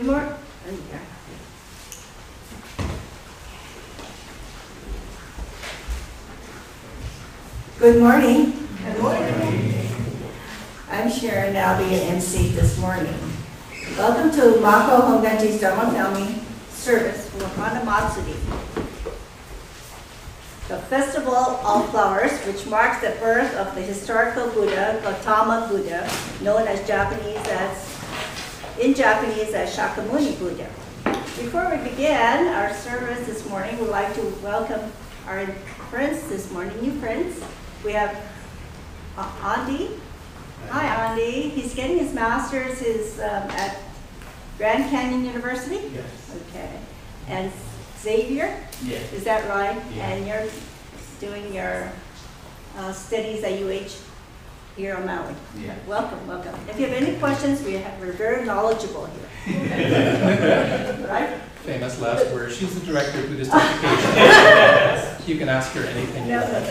Good morning. Good morning. Good morning. I'm Sharon. I'll be your MC this morning. Welcome to Mako Honganji's Dharma Family Service for Hanamatsuri, the Festival of Flowers, which marks the birth of the historical Buddha, Gautama Buddha, known in Japanese as Shakyamuni Buddha. Before we begin our service this morning, we'd like to welcome our friends this morning, new friends. We have Andy. Hi, Andy. He's getting his master's at Grand Canyon University? Yes. Okay. And Xavier? Yes. Is that right? Yeah. And you're doing your studies at UH here on Maui. Yeah. Welcome, welcome. If you have any questions, we're very knowledgeable here. Right? Famous last word. She's the director of Buddhist education. You can ask her anything you No. like.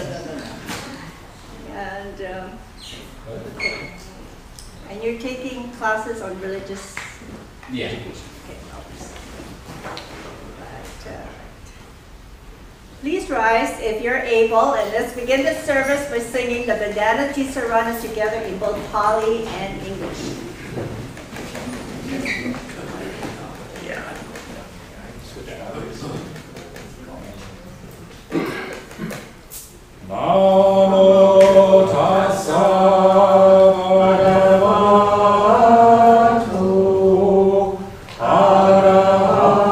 And, okay. And you're taking classes on religious Yeah. education. Okay. Right. Please rise if you're able, and let's begin the service by singing the Bandana Tisarana together in both Pali and English. Namo tassa bhagavato arahato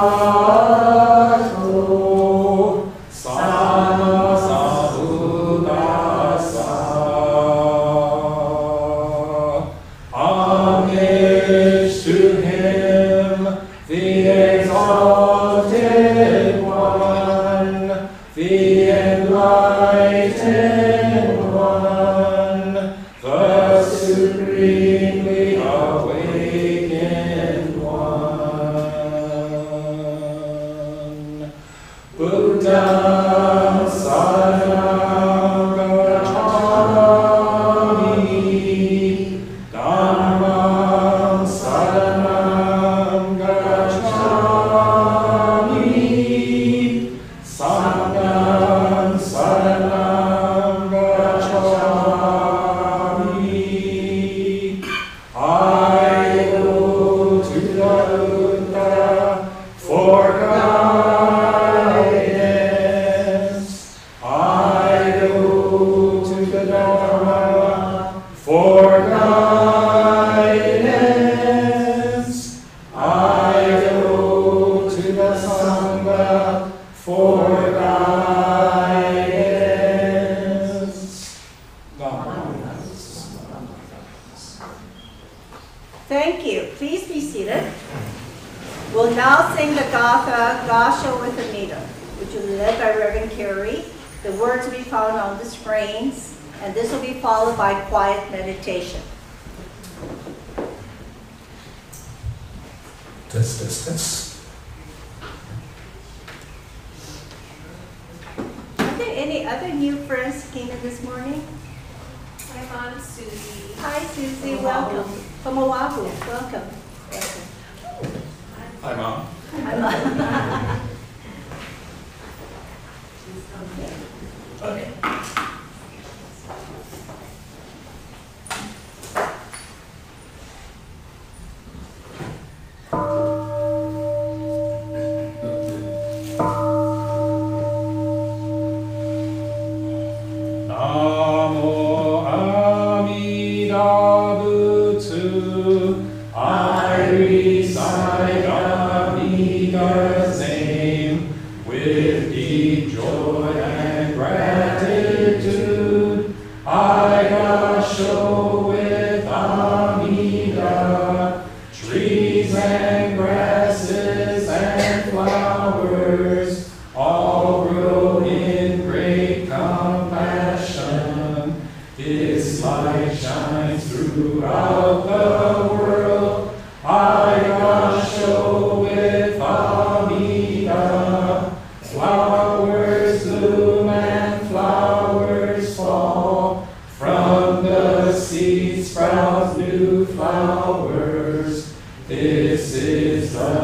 sama sambuddhassa. Homage to him, the exalted one, the enlightened one, the supremely awakened one. Buddha Saranam Gacchami, Dhammam Saranam Gacchami, Sangham Saranam Gacchami. I go to the Buddha for guidance. I go to the Dharma for guidance. I go to the Sangha for guidance. Thank you. Please be seated. We'll now sing the Gatha, Gasha with Amida, which will be led by Reverend Carey. The words will be found on the screens, and this will be followed by quiet meditation. Test. Are there any other new friends who came in this morning? Hi, Mom, Susie. Hi, Susie. Welcome. From Oahu. Welcome. Hi, Mom. Okay. Namo Amida Butsu. I recite Amida's name with deep joy and gratitude. I gasho with Amida, trees and grasses and flowers, all grow in great compassion. His light shines throughout the world. I gasho with Amida, flowers bloom and flowers fall. From the seed sprouts new flowers. This is the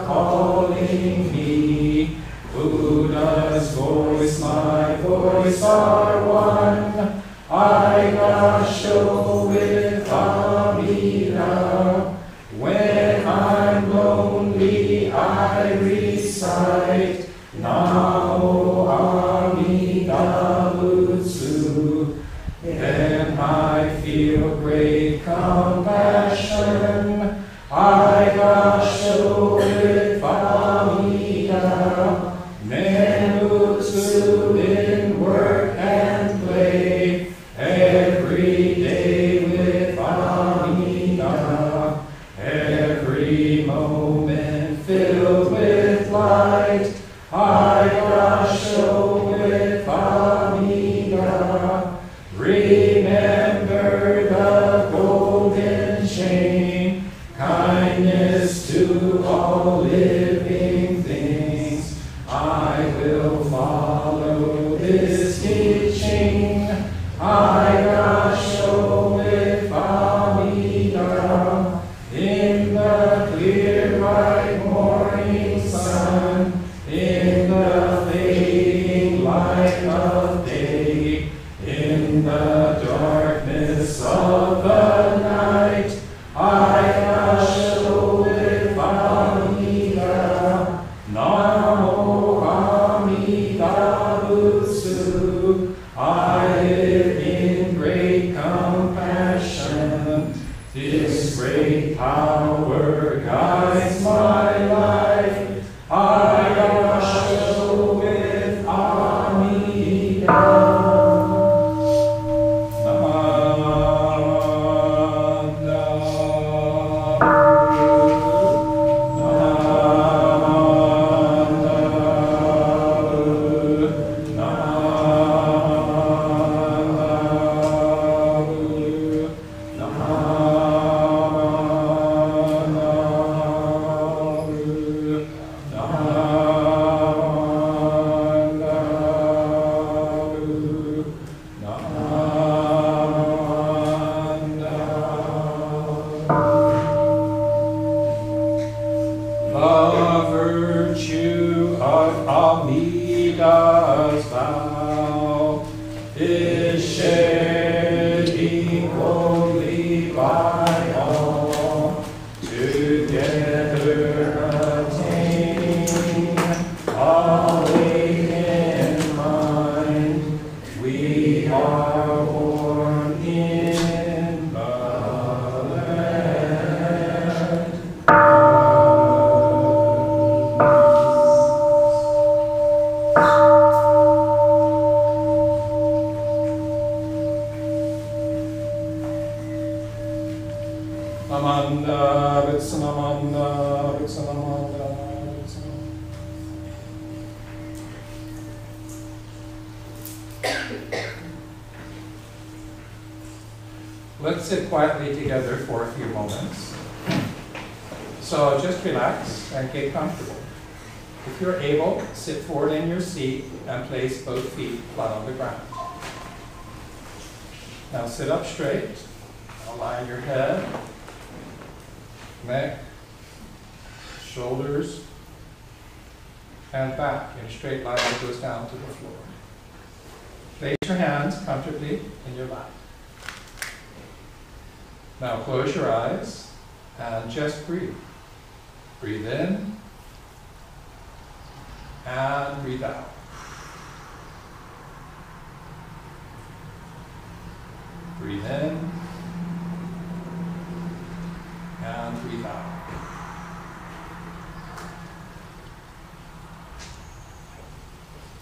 calling me. Buddha's voice, my voice are one. I gasho with Amida. When I'm lonely, I recite Namo Amida Butsu. Then I feel great compassion. I gasho with Amida. Nenbutsu in work and play. Every day with Amida. Every moment filled with light. I gasho with Amida. Remember the golden chain, kindness to all living things. I will follow this teaching. I gasho with Amida. In the clear bright morning sun, in the fading light of day, in the darkness of the night, I gasho with Amida. Namo Amida Butsu. I live in great compassion. This great power guides my life. I gasho with Amida. Amida's vow is shared equally by all, together attaining awakened mind. We are born in the land. Amanda, Vitsanamanda, Vitsanamanda, Let's sit quietly together for a few moments. So just relax and get comfortable. If you're able, sit forward in your seat and place both feet flat on the ground. Now sit up straight. Align your head, neck, shoulders, and back in a straight line that goes down to the floor. Place your hands comfortably in your lap. Now close your eyes and just breathe. Breathe in and breathe out. Breathe in and breathe out.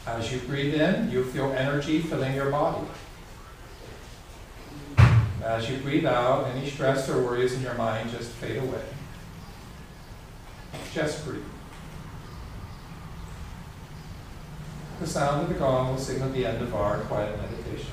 As you breathe in, you feel energy filling your body. As you breathe out, any stress or worries in your mind just fade away. Just breathe. The sound of the gong will signal the end of our quiet meditation.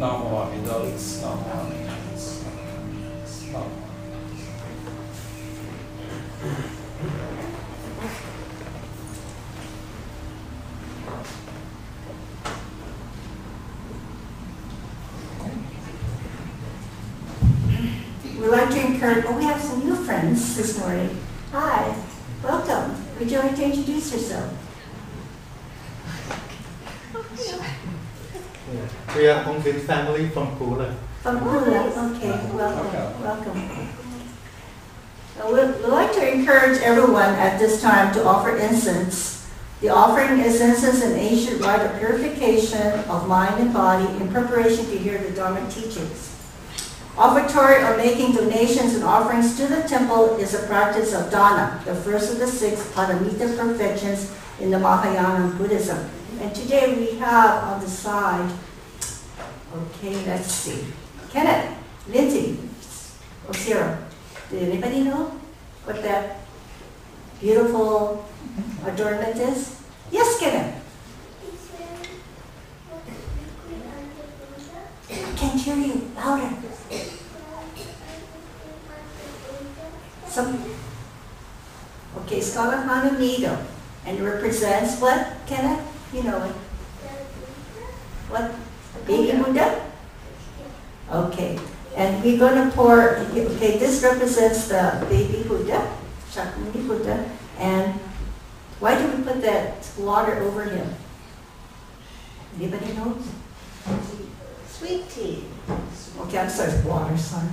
Namo Amidals, Namo Amidals, Namo Amidals. We'd like to encourage, we have some new friends this morning. Hi, welcome. Would you like to introduce yourself? We are Hongkin family from Pula. From Pula, okay, welcome. We'd like to encourage everyone at this time to offer incense. The offering is incense an ancient rite of purification of mind and body in preparation to hear the Dharma teachings. Offertory or making donations and offerings to the temple is a practice of dana, the first of the 6 paramita perfections in the Mahayana Buddhism. And today we have on the side, okay, let's see, Kenneth, Lindsay, Osira. Did anybody know what that beautiful adornment is? Yes, Kenneth. I can't hear you, louder. Okay, Scholar Hanamido, and represents what, Kenneth? You know it. What? Baby Buddha? Okay, and we're going to pour, okay, this represents the baby Buddha, Shakyamuni Buddha, and why do we put that water over him? Anybody knows? Sweet tea. Okay, I'm sorry, water, sorry.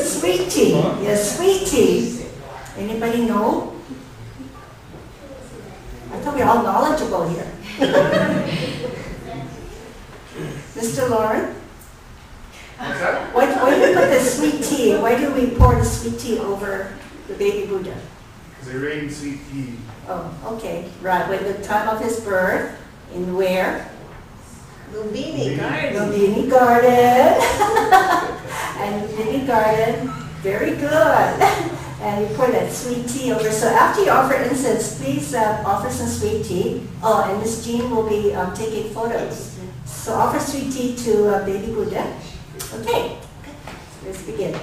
Sweet tea, yes, sweet tea. Anybody know? I thought we were all knowledgeable here. Mr. Lauren? What's that? Why do we put the sweet tea? Why do we pour the sweet tea over the baby Buddha? Because they rain sweet tea. Oh, okay, right. With the time of his birth, in where? Lumbini Garden. Lumbini Garden. And Lumbini Garden, very good. And you pour that sweet tea over. So after you offer incense, please offer some sweet tea. Oh, and Miss Jean will be taking photos. So offer sweet tea to baby Buddha. Okay, let's begin.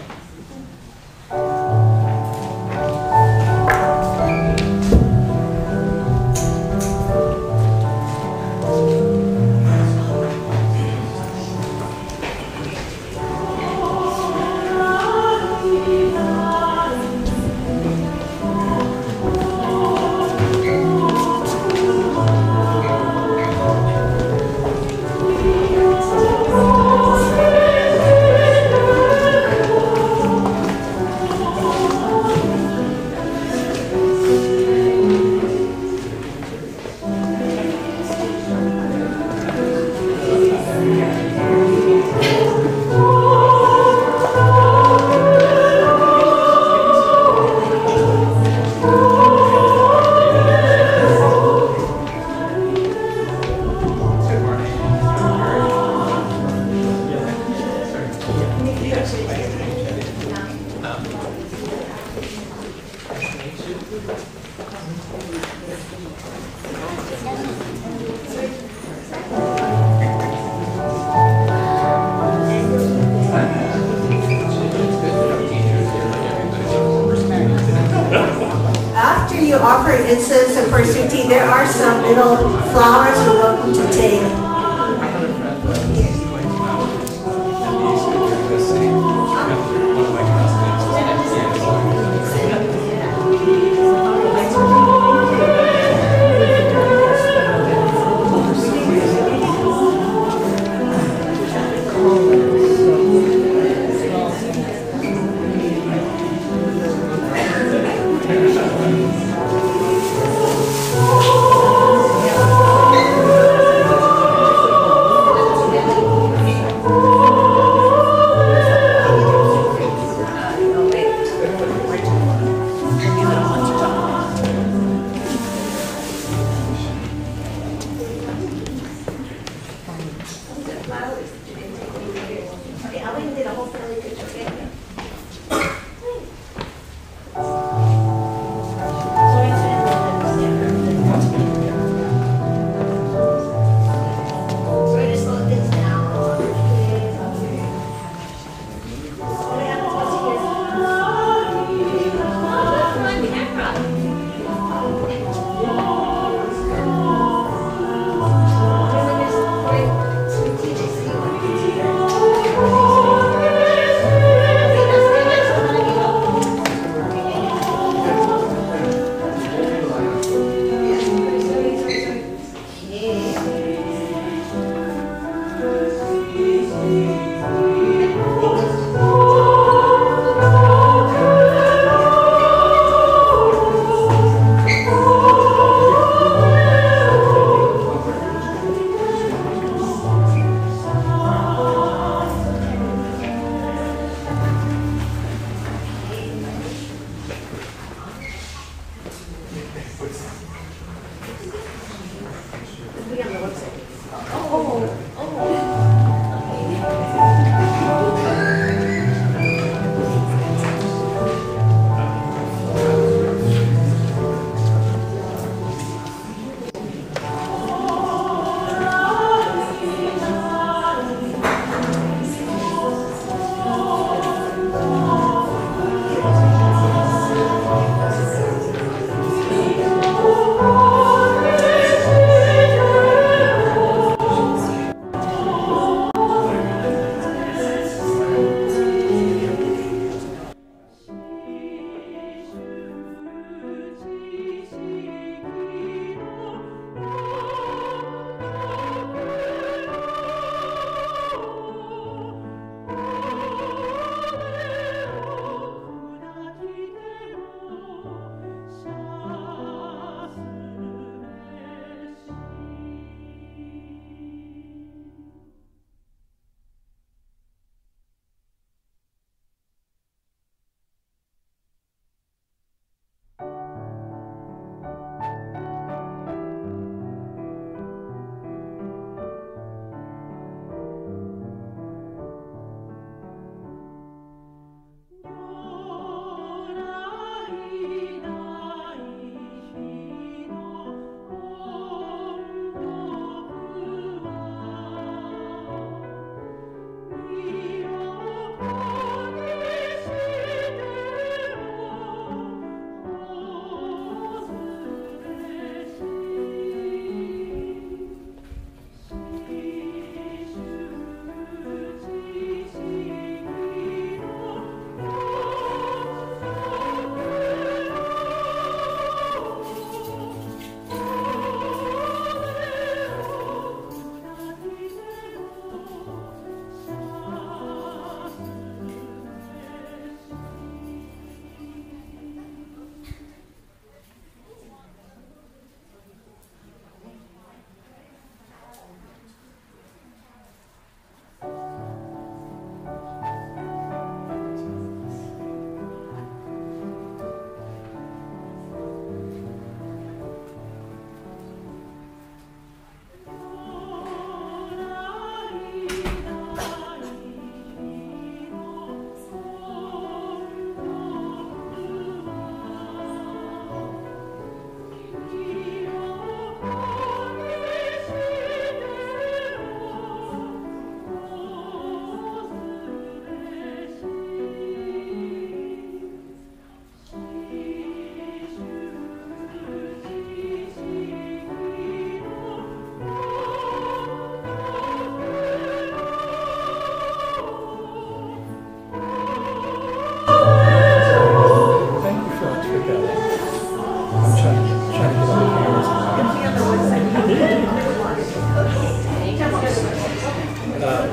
After you offer incense and pour sweet tea, there are some little flowers you're welcome to take.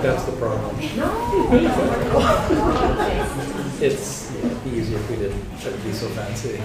That's the problem. It's easier if we didn't try to be so fancy.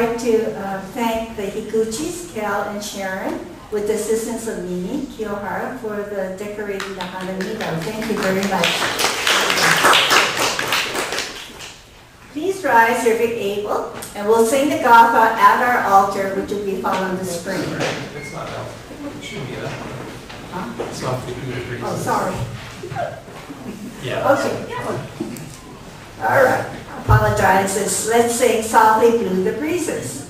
like to thank the Higuchis, Cal and Sharon, with the assistance of Nini Kiyohara for the decorating the Hanamido. Thank you very much. Please rise if you're able, and we'll sing the Gafa at our altar, which will be found on the screen. It's not that. It should be that. Huh? Softly through the breezes. Oh, sorry. Yeah. Okay. All right. Apologizes. Let's sing Softly Blew the Breezes.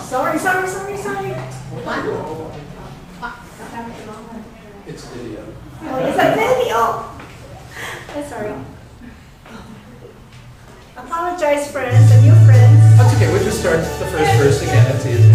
Sorry. It's video. Oh, it's a video. Sorry. Apologize, friends, and new friends. That's okay, we'll just start the first verse again, that's easy.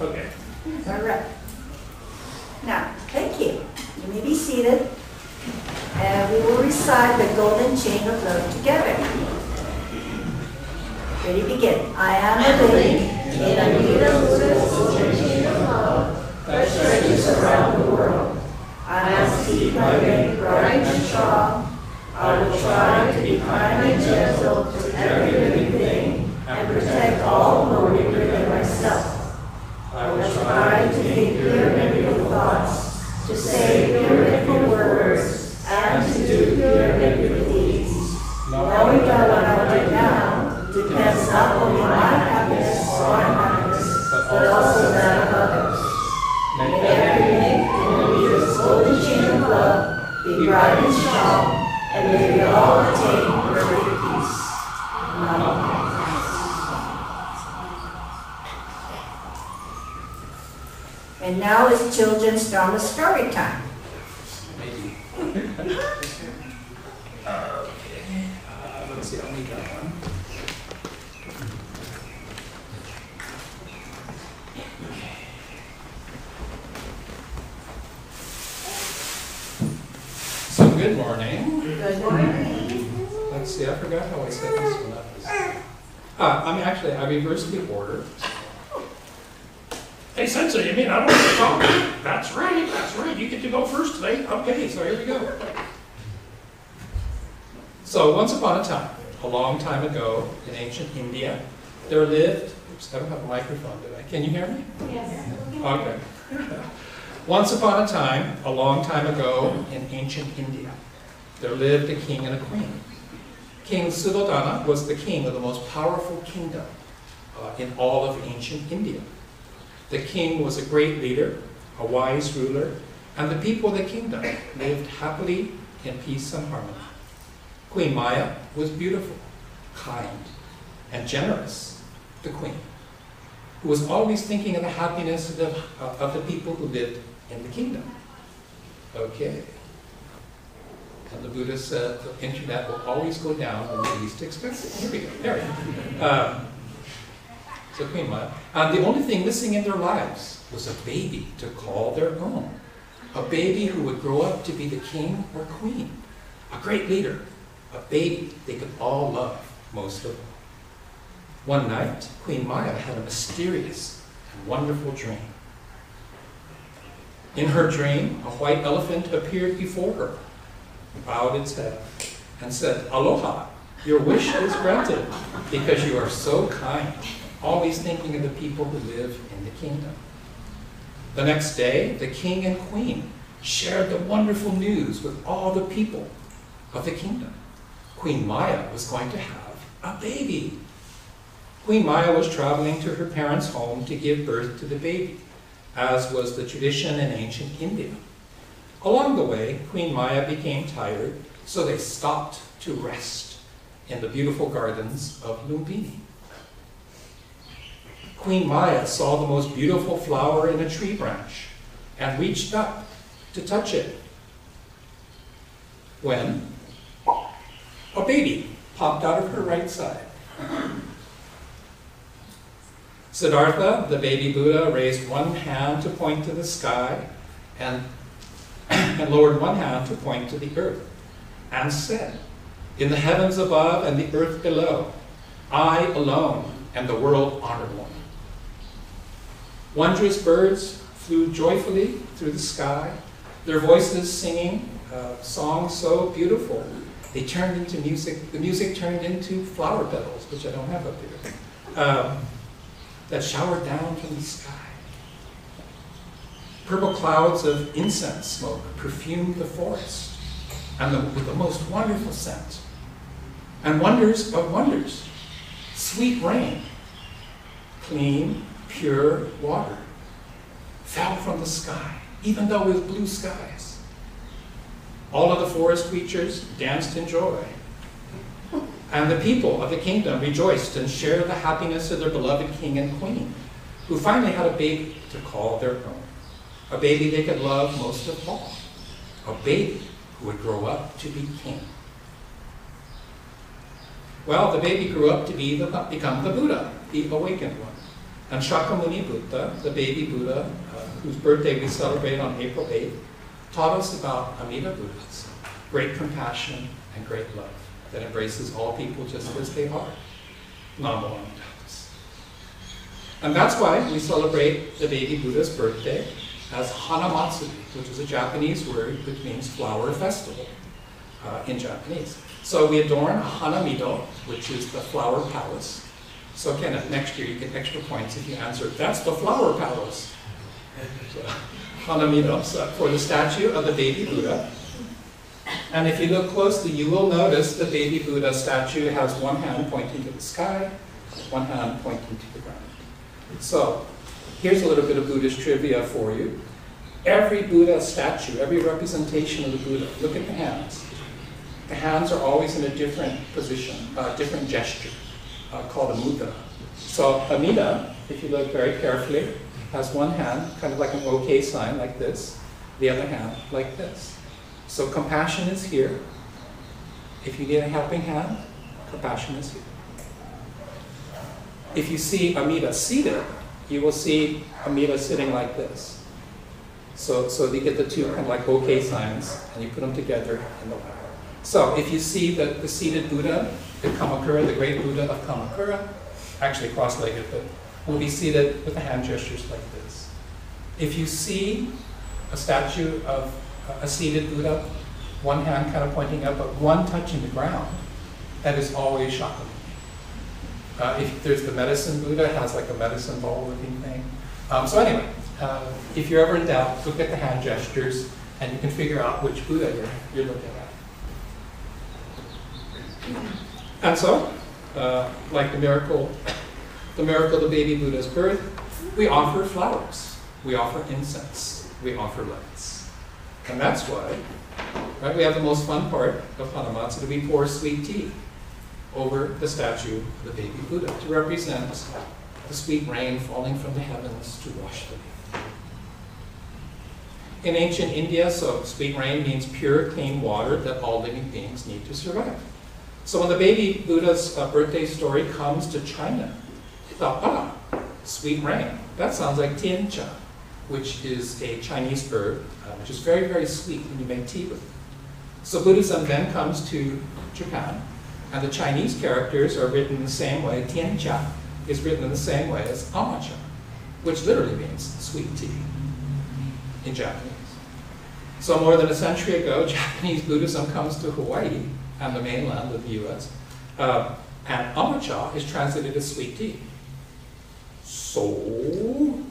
Okay. All right. Now, thank you. You may be seated. And we will recite the golden chain of love together. Ready, begin. I am a link in a Buddha's golden chain of love that stretches around the world. I must keep my link bright and strong. I will try to be kind and gentle to every living thing and protect all more than myself. I will try to think pure and beautiful thoughts, to say pure and beautiful words, and to do pure and beautiful deeds. Knowing that what I do now depends not only on my happiness or unhappiness, but also that of others. May every link in the Buddha's golden chain of love be bright and strong, and may we all attain perfect peace. Namaste. And now is children's drama story time. Maybe. Okay. Let's see, I'll make that one. So, good morning. Good morning. Let's see, I forgot how I set this one up. I reversed the order. Hey, Sensei, you mean I don't have to talk? That's right. You get to go first today. Okay, so here we go. So, once upon a time, a long time ago in ancient India, there lived, oops, I don't have a microphone, did I? Can you hear me? Yes. Okay. Once upon a time, a long time ago in ancient India, there lived a king and a queen. King Suddhodana was the king of the most powerful kingdom in all of ancient India. The king was a great leader, a wise ruler, and the people of the kingdom lived happily in peace and harmony. Queen Maya was beautiful, kind, and generous, the queen, who was always thinking of the happiness of the people who lived in the kingdom. Okay. And the Buddha said the internet will always go down when you least expect it. Here we go. There we go. So Queen Maya. And the only thing missing in their lives was a baby to call their own. A baby who would grow up to be the king or queen a great leader, a baby they could all love most of all. One night, Queen Maya had a mysterious and wonderful dream. In her dream, a white elephant appeared before her, bowed its head, and said, "Aloha, your wish is granted because you are so kind, always thinking of the people who live in the kingdom." The next day, the king and queen shared the wonderful news with all the people of the kingdom. Queen Maya was going to have a baby. Queen Maya was traveling to her parents' home to give birth to the baby, as was the tradition in ancient India. Along the way, Queen Maya became tired, so they stopped to rest in the beautiful gardens of Lumbini. Queen Maya saw the most beautiful flower in a tree branch and reached up to touch it, when a baby popped out of her right side. Siddhartha, the baby Buddha, raised one hand to point to the sky and lowered one hand to point to the earth, and said, "In the heavens above and the earth below, I alone am the world honored one." Wondrous birds flew joyfully through the sky, their voices singing songs so beautiful, they turned into music. The music turned into flower petals, which I don't have up here, that showered down from the sky. Purple clouds of incense smoke perfumed the forest, and with the most wonderful scent. And wonders of wonders, sweet rain, clean, pure water, fell from the sky, even though it was blue skies. All of the forest creatures danced in joy, and the people of the kingdom rejoiced and shared the happiness of their beloved king and queen, who finally had a baby to call their own, a baby they could love most of all, a baby who would grow up to be king. Well, the baby grew up to become the Buddha, the awakened one. And Shakyamuni Buddha, the baby Buddha, whose birthday we celebrate on April 8th, taught us about Amida Buddhas, great compassion and great love that embraces all people just as they are. Namo Amitabha. And that's why we celebrate the baby Buddha's birthday as Hanamatsuri, which is a Japanese word which means flower festival in Japanese. So we adorn a Hanamido, which is the flower palace. So Kenneth, next year you get extra points if you answer, "That's the flower palace." So, Hanamido, so for the statue of the baby Buddha. And if you look closely, you will notice the baby Buddha statue has one hand pointing to the sky, one hand pointing to the ground. So here's a little bit of Buddhist trivia for you. Every Buddha statue, every representation of the Buddha, look at the hands. The hands are always in a different position, different gesture, called a mudra. So Amida, if you look very carefully, has one hand, kind of like an OK sign, like this, the other hand, like this. So compassion is here. If you need a helping hand, compassion is here. If you see Amida seated, you will see Amida sitting like this. So you get the two kind of like OK signs, and you put them together in the lap. So if you see the seated Buddha, the Kamakura, the great Buddha of Kamakura, actually cross-legged, but will be seated with the hand gestures like this. If you see a statue of a seated Buddha, one hand kind of pointing up, but one touching the ground, that is always Shakyamuni. If there's the medicine Buddha, it has like a medicine ball looking thing. So anyway, if you're ever in doubt, look at the hand gestures, and you can figure out which Buddha you're looking at. And so, like the miracle of the baby Buddha's birth, we offer flowers, we offer incense, we offer lights. And that's why, right, we have the most fun part of Hanamatsuri, we pour sweet tea over the statue of the baby Buddha to represent the sweet rain falling from the heavens to wash the baby. In ancient India, so sweet rain means pure, clean water that all living beings need to survive. So when the baby Buddha's birthday story comes to China, they thought, sweet rain. That sounds like tiancha, which is a Chinese herb, which is very, very sweet when you make tea with it. So Buddhism then comes to Japan, and the Chinese characters are written in the same way. Tianjia is written in the same way as Amacha, which literally means sweet tea in Japanese. So more than a century ago, Japanese Buddhism comes to Hawaii and the mainland of the US, and Amacha is translated as sweet tea. So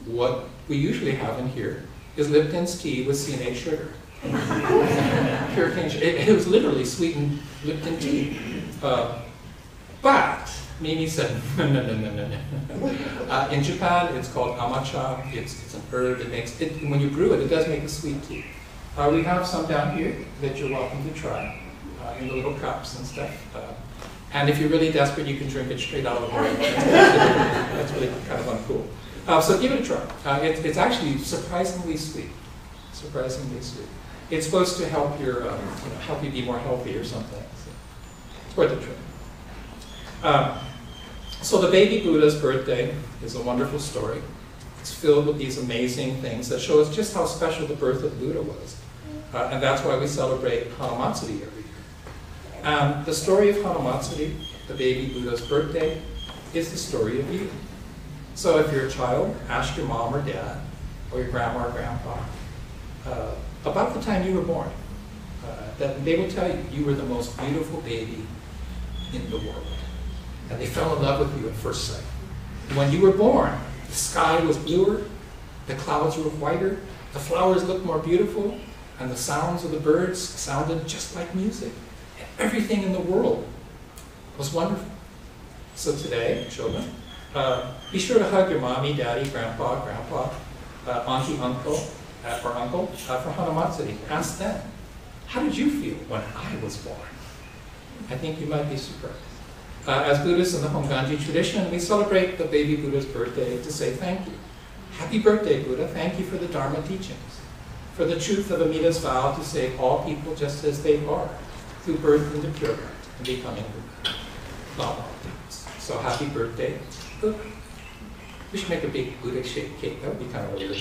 what we usually have in here is Lipton's tea with CNA sugar. Pure cane sugar. It was literally sweetened Lipton tea. But Mimi said, no. In Japan, it's called amacha. It's an herb. It makes it, when you brew it, it does make a sweet tea. We have some down here that you're welcome to try in the little cups and stuff. And if you're really desperate, you can drink it straight out of the bowl. That's really kind of uncool. So give it a try. It's actually surprisingly sweet. Surprisingly sweet. It's supposed to help your, help you be more healthy or something. So it's worth a try. So the baby Buddha's birthday is a wonderful story. It's filled with these amazing things that show us just how special the birth of Buddha was. And that's why we celebrate Hanamatsuri every year. The story of Hanamatsuri, the baby Buddha's birthday, is the story of you. So if you're a child, ask your mom or dad, or your grandma or grandpa, about the time you were born. That they will tell you, you were the most beautiful baby in the world. And they fell in love with you at first sight. When you were born, the sky was bluer, the clouds were whiter, the flowers looked more beautiful, and the sounds of the birds sounded just like music. And everything in the world was wonderful. So today, children, be sure to hug your mommy, daddy, grandpa, auntie, uncle, for Hanamatsuri. Ask them, how did you feel when I was born? I think you might be surprised. As Buddhists in the Honganji tradition, we celebrate the baby Buddha's birthday to say thank you. Happy birthday, Buddha. Thank you for the Dharma teachings, for the truth of Amida's vow to save all people just as they are, through birth into pure heart and becoming Buddha. Not all things. So happy birthday, Buddha. We should make a big Buddha-shaped cake. That would be kind of weird.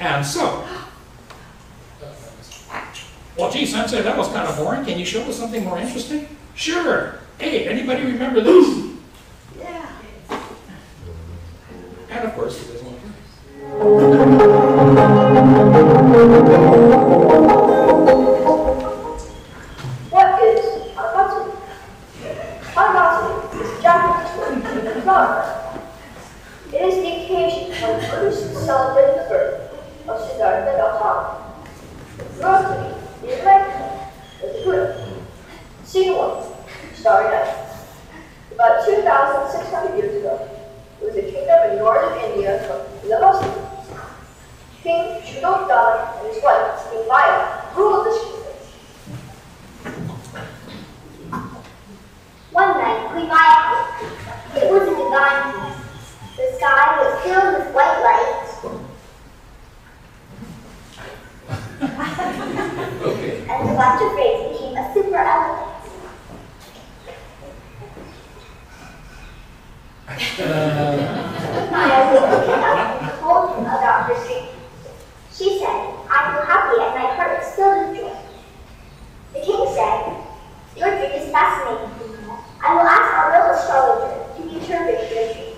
And so, well, gee, Sensei, that was kind of boring. Can you show us something more interesting? Sure. Hey, anybody remember this? Yeah. And of course, it isn't. What is Hanamatsuri? Hanamatsuri is Japanese for flower. It is the occasion when Buddhists celebrate the birth of Siddhartha Gautama. Rosary is like the Buddha. Scene 1, Starry Night. About 2,600 years ago, there was a kingdom in northern India called the Muslims. King Shuddhodana and his wife, Queen Maya, ruled this kingdom. One night, Queen Maya, it was a divine peace. The sky was filled with white light. Okay. And the electric rays became a super element. Maya was looking up and told him about her dream. She said, I feel happy and my heart is filled with joy. The king said, your dream is fascinating. I will ask our real astrologer to interpret your dream.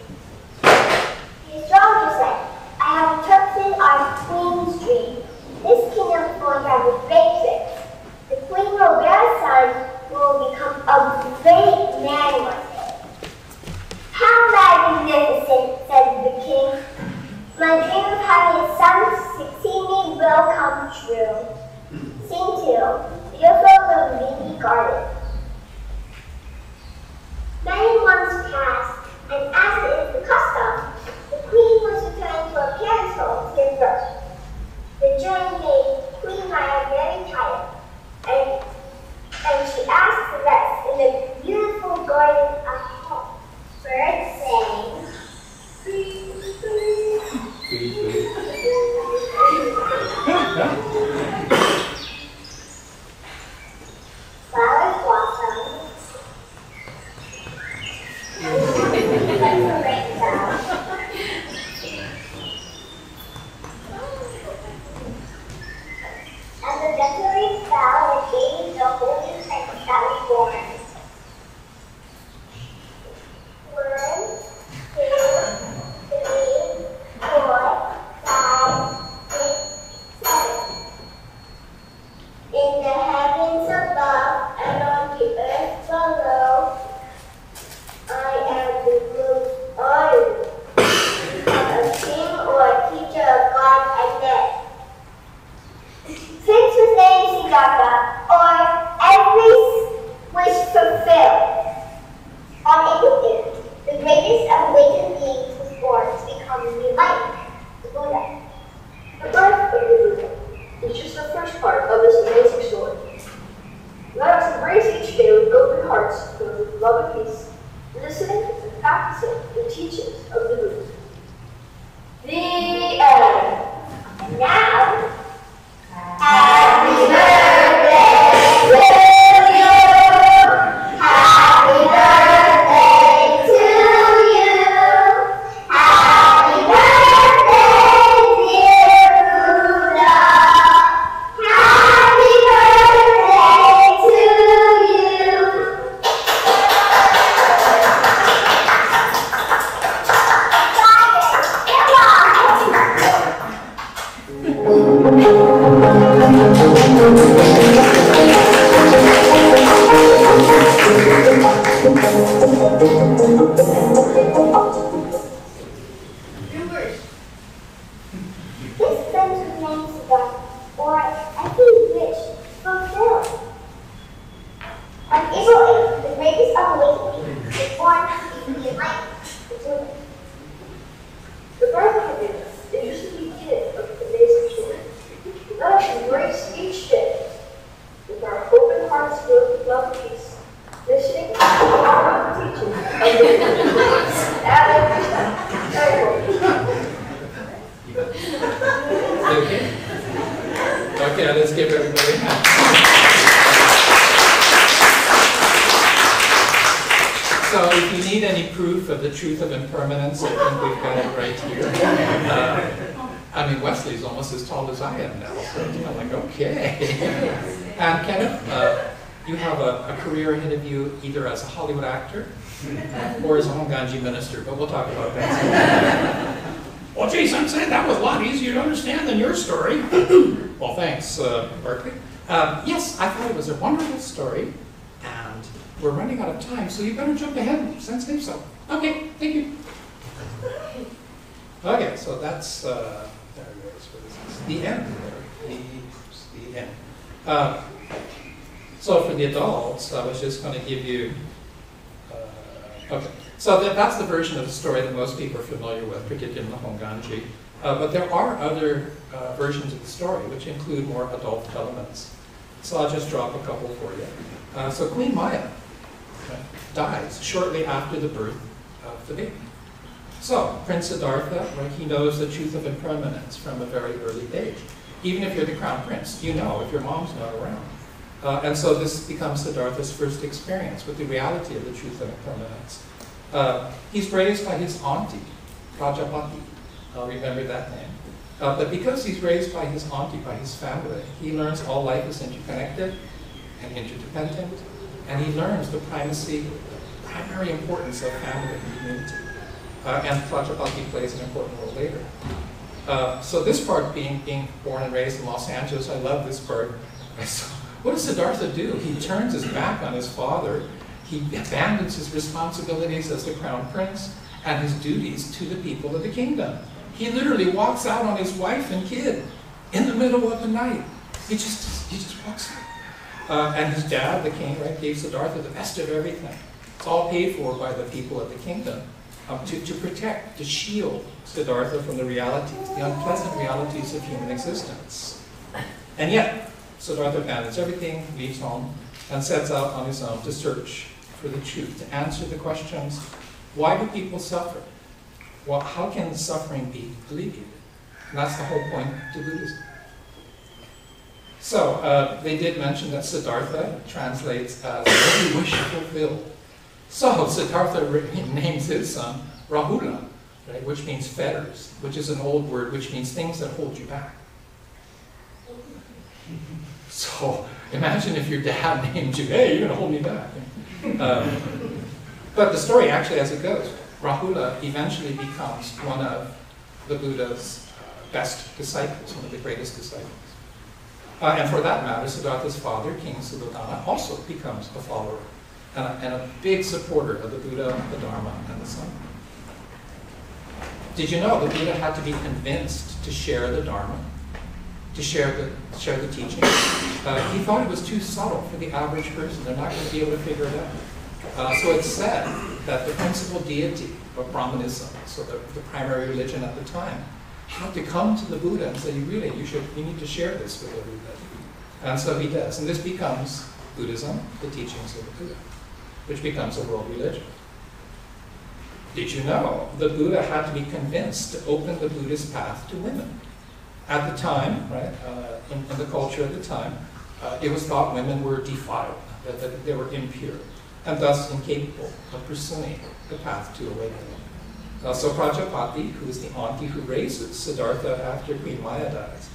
The astrologer said, I have interpreted our queen's dream. This kingdom is going to have a great prince. The queen will bear a son who will become a great man one day. How magnificent, said the king. My dream of having a son succeed me will come true. Scene 2, beautiful Lumbini garden. Many months passed, and as it is the custom, the queen was returning to her parents' home to give birth. The journey made Queen Maya very tired, and she asked to rest in the beautiful garden ahead. Birds sang. Flowers blossomed. Let the rain like the Buddha. The birth of the Buddha is just the first part of this amazing story. Let us embrace each day with open hearts, filled with love and peace, listening and practicing the teachings of the Buddha. The end. And now, happy birthday to you. Happy birthday to you. Happy birthday, dear Buddha. Happy birthday to you. This sentence means that, or every wish fulfilled. On April 8th, the greatest awakening was born to be enlightened, the Buddha. The birth of the Buddha is just the beginning of the amazing story. Let us embrace each day with our open hearts filled with love and peace, listening to all the teachings of the Buddha. Okay. Okay, let's give everybody a hand. So if you need any proof of the truth of impermanence, I think we've got it right here. I mean, Wesley's almost as tall as I am now, so I'm like, okay. And Kenneth, you have a career ahead of you either as a Hollywood actor or as a Honganji minister, but we'll talk about that. Well, gee, Sensei, that was a lot easier to understand than your story. Well, thanks, Berkeley. Yes, I thought it was a wonderful story, and we're running out of time, so you better jump ahead, Sensei. So, okay, thank you. Okay, so that's there it is. What is this? The end. The end. So for the adults, I was just going to give you. Okay. So that's the version of the story that most people are familiar with, particularly in the Honganji. But there are other versions of the story which include more adult elements. So I'll just drop a couple for you. So Queen Maya dies shortly after the birth of the baby. So Prince Siddhartha, he knows the truth of impermanence from a very early age. Even if you're the crown prince, you know if your mom's not around. And so this becomes Siddhartha's first experience with the reality of the truth of impermanence. He's raised by his auntie, Prajapati. I'll remember that name. But because he's raised by his auntie, by his family, he learns all life is interconnected and interdependent, and he learns the primary importance of family and community. And Prajapati plays an important role later. So this part, being born and raised in Los Angeles, I love this part. What does Siddhartha do? He turns his back on his father. He abandons his responsibilities as the crown prince and his duties to the people of the kingdom. He literally walks out on his wife and kid in the middle of the night. He just walks out. And his dad, the king, gave Siddhartha the best of everything. It's all paid for by the people of the kingdom to protect, to shield Siddhartha from the realities, the unpleasant realities of human existence. And yet, Siddhartha abandons everything, leaves home, and sets out on his own to search for the truth, to answer the questions, why do people suffer? Well, how can suffering be alleviated? And that's the whole point to Buddhism. So, they did mention that Siddhartha translates as every wish fulfilled. So, Siddhartha names his son Rahula, which means fetters, which is an old word which means things that hold you back. So, imagine if your dad named you, hey, you're going to hold me back. But the story actually, as it goes, Rahula eventually becomes one of the Buddha's best disciples, one of the greatest disciples. And for that matter, Siddhartha's father, King Suddhodana, also becomes a follower and a big supporter of the Buddha, the Dharma, and the Sangha. Did you know the Buddha had to be convinced to share the Dharma, to share the teaching? He thought it was too subtle for the average person. They're not going to be able to figure it out. So it's said that the principal deity or Brahmanism, so the primary religion at the time, had to come to the Buddha and say, you need to share this with everybody. And so he does. And this becomes Buddhism, the teachings of the Buddha, which becomes a world religion. Did you know the Buddha had to be convinced to open the Buddhist path to women? At the time, right, in the culture at the time, it was thought women were defiled, that they were impure, and thus incapable of pursuing the path to awakening. So Prajapati, who is the auntie who raises Siddhartha after Queen Maya dies,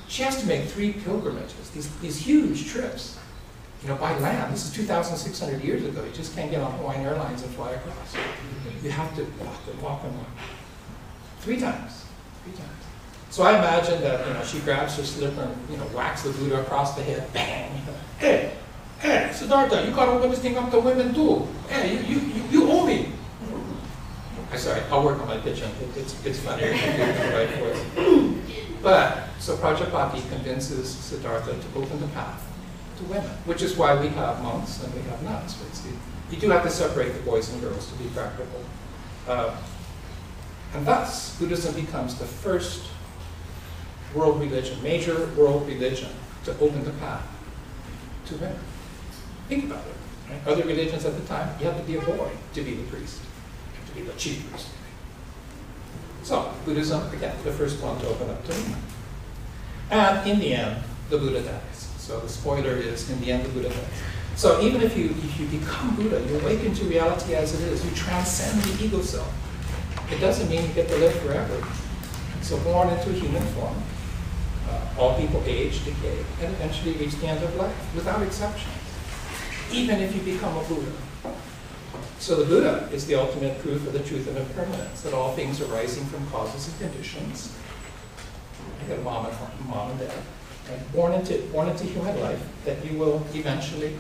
she has to make 3 pilgrimages, these huge trips, by land. This is 2,600 years ago. You just can't get on Hawaiian Airlines and fly across. You have to walk and walk and walk. 3 times. So I imagine that, she grabs her slipper and, whacks the Buddha across the head, bang. Hey, Siddhartha, you gotta open this thing up to women too. Hey, you owe me. I'm sorry, I'll work on my pitching. It's funnier if you do the right voice. But, so Prajapati convinces Siddhartha to open the path to women, which is why we have monks and we have nuns. You do have to separate the boys and girls to be practical. And thus, Buddhism becomes the first world religion, major world religion, to open the path to women. Think about it. Right? Other religions at the time, you have to be a boy to be the priest. You have to be the chief priest. So, Buddhism, again, the first one to open up to women. And in the end, the Buddha dies. So the spoiler is, in the end, the Buddha dies. So even if you become Buddha, you awaken to reality as it is, you transcend the ego self. It doesn't mean you get to live forever. So born into a human form, all people age, decay, and eventually reach the end of life, without exception, even if you become a Buddha. So the Buddha is the ultimate proof of the truth of impermanence, that all things are arising from causes and conditions. I got mom and dad. Right? Born into human life, that you will eventually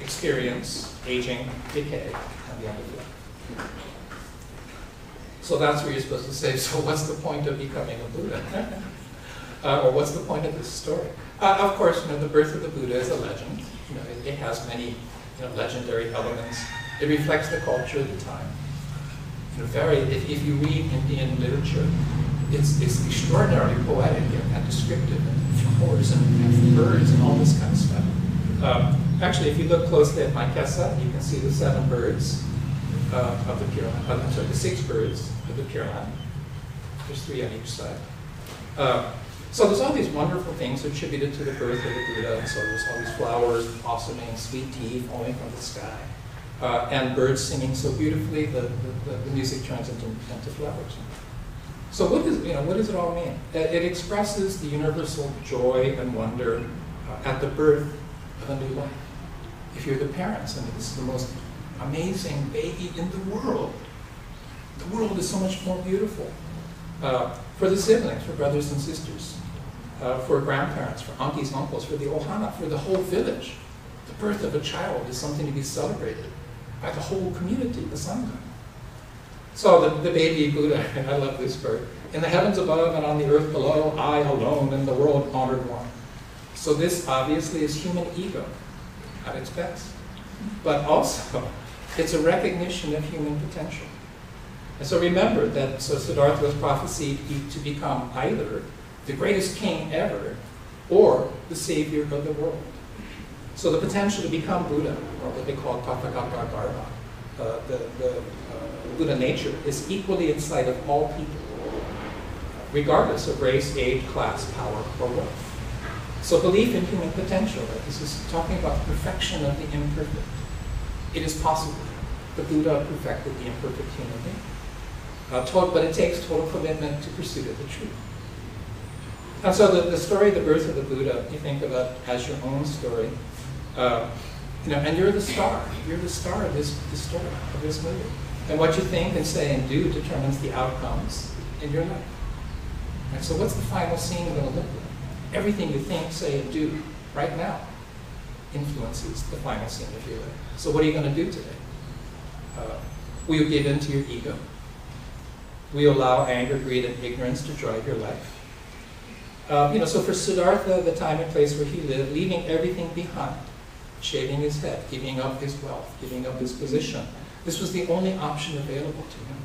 experience aging, decay, and the end of life. So that's where you're supposed to say, so what's the point of becoming a Buddha? Or what's the point of this story? Of course, the birth of the Buddha is a legend. It has many legendary elements. It reflects the culture of the time. If you read Indian literature, it's extraordinarily poetic and descriptive, and flowers and birds and all this kind of stuff. Actually, if you look closely at my kesa, you can see the 7 birds of the Pure Land. I'm sorry, the 6 birds of the Pure Land. There's 3 on each side. So there's all these wonderful things attributed to the birth of the Buddha. And so there's all these flowers blossoming, sweet tea falling from the sky, and birds singing so beautifully the music turns into flowers. So what does it all mean? It expresses the universal joy and wonder at the birth of a new life. If you're the parents, this is the most amazing baby in the world. The world is so much more beautiful. For the siblings, for brothers and sisters, for grandparents, for aunties, uncles, for the ohana, for the whole village. The birth of a child is something to be celebrated by the whole community, the Sangha. So the baby Buddha, and I love this part, in the heavens above and on the earth below, I alone am the world honored one. So this obviously is human ego at its best. But also, it's a recognition of human potential. And so remember that Siddhartha was prophesied to become either the greatest king ever or the savior of the world. So the potential to become Buddha, or what they call Tathagata Dharma, the Buddha nature, is equally inside of all people, regardless of race, age, class, power, or wealth. So belief in human potential, right? This is talking about the perfection of the imperfect. It is possible. The Buddha perfected the imperfect human being. But it takes total commitment to pursuit of the truth. And so the story of the birth of the Buddha, you think of it as your own story. And you're the star. You're the star of this story, of this movie. And what you think and say and do determines the outcomes in your life. And so what's the final scene going to look like? Everything you think, say, and do right now influences the final scene of your life. So what are you going to do today? Will you give in to your ego? Will you allow anger, greed, and ignorance to drive your life? So for Siddhartha, the time and place where he lived, leaving everything behind, shaving his head, giving up his wealth, giving up his position, This was the only option available to him.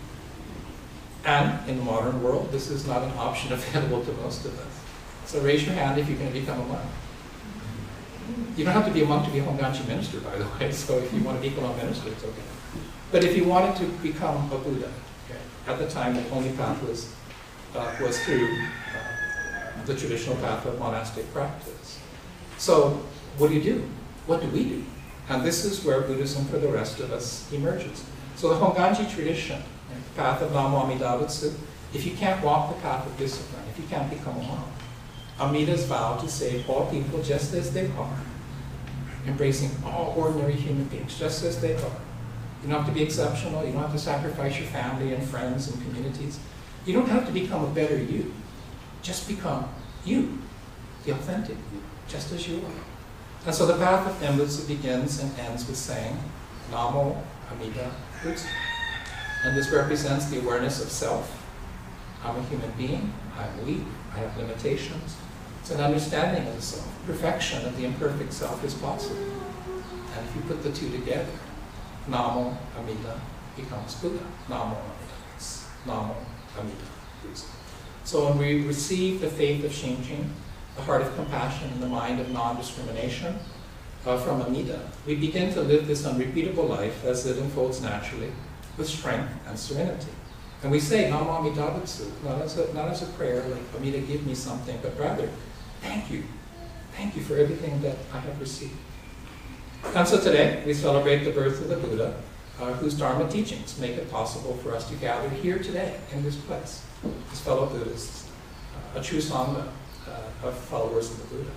And in the modern world, this is not an option available to most of us. So raise your hand if you're going to become a monk. You don't have to be a monk to be a Honganji minister, by the way, so if you want to become a minister, it's okay. But if you wanted to become a Buddha, okay, at the time the only path was through the traditional path of monastic practice. So what do? What do we do? And this is where Buddhism for the rest of us emerges. So the Honganji tradition, the path of Namo Amida Butsu, if you can't walk the path of discipline, if you can't become a monk, Amida's vow to save all people just as they are, embracing all ordinary human beings just as they are. You don't have to be exceptional, you don't have to sacrifice your family and friends and communities. You don't have to become a better you. Just become you, the authentic you, just as you are. And so the path of Embutsu begins and ends with saying, Namo Amida Butsu. And this represents the awareness of self. I'm a human being, I'm weak, I have limitations. It's an understanding of the self. Perfection of the imperfect self is possible. And if you put the two together, Namo Amida becomes Buddha. Namo Amida Butsu. Namo Amida Butsu. So when we receive the faith of Shinjin, the heart of compassion and the mind of non-discrimination from Amida, we begin to live this unrepeatable life as it unfolds naturally with strength and serenity. And we say Namo Amida Butsu, not as a prayer like Amida give me something, but rather, thank you for everything that I have received. And so today we celebrate the birth of the Buddha, whose Dharma teachings make it possible for us to gather here today in this place, as fellow Buddhists, a true Sangha of followers of the Buddha.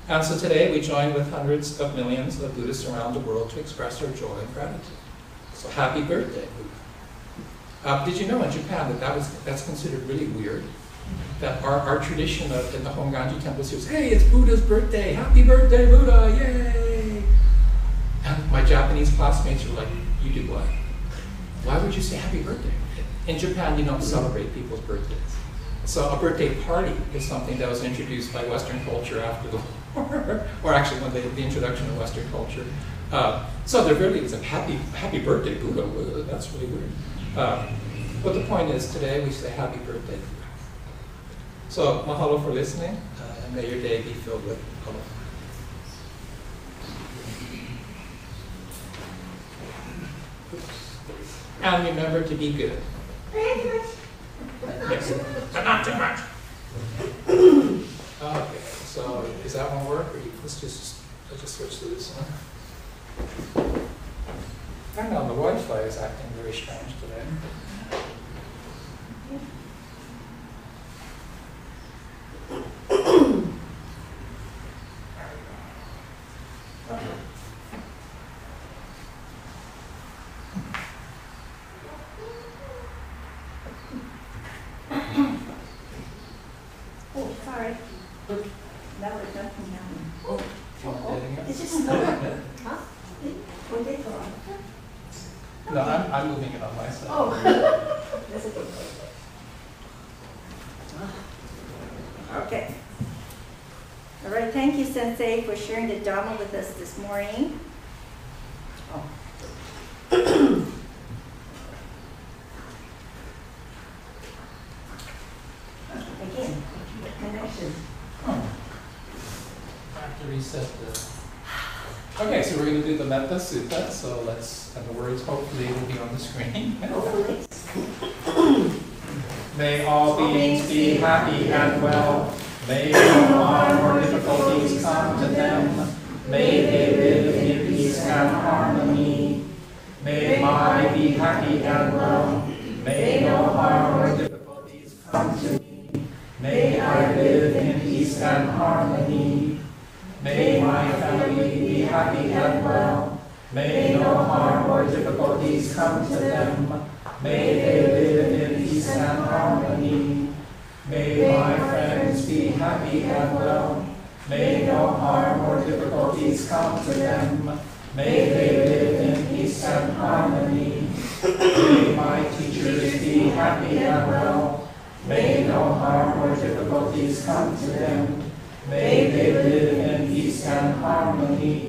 And so today we join with hundreds of millions of Buddhists around the world to express our joy and gratitude. So happy birthday, Buddha. Did you know in Japan that's considered really weird? That our tradition in the Honganji temples here is, hey, it's Buddha's birthday, happy birthday, Buddha, yay! And my Japanese classmates are like, you do what? Why would you say happy birthday? In Japan, you don't celebrate people's birthdays. So a birthday party is something that was introduced by Western culture after the war, or actually when the introduction of Western culture. So there really is a happy birthday, Buddha. That's really weird. But the point is, today we say happy birthday, Buddha. So mahalo for listening, and may your day be filled with aloha. And remember to be good. Yes, but not too much. Okay, so is that one work, or let's just switch to this one. I don't know, the Wi-Fi is acting very strange today. Oh, sorry. That was nothing happening. Is this another? Huh? No, I'm moving it on my side. Oh. That's okay. Okay. All right, thank you, Sensei, for sharing the Dhamma with us this morning. Again, connection. I have to reset the... Okay, so we're going to do the Metta Sutta, so and the words hopefully will be on the screen. Hopefully. May all beings be happy and well. May no harm or difficulties come to them. May they live in peace and harmony. May I be happy and well. May no harm or difficulties come to me. May I live in peace and harmony. May my family be happy and well. May no harm or difficulties come to them. May they live in peace and harmony. May my friends be happy and well. May no harm or difficulties come to them. May they live in peace and harmony. May my teachers be happy and well. May no harm or difficulties come to them. May they live in peace and harmony.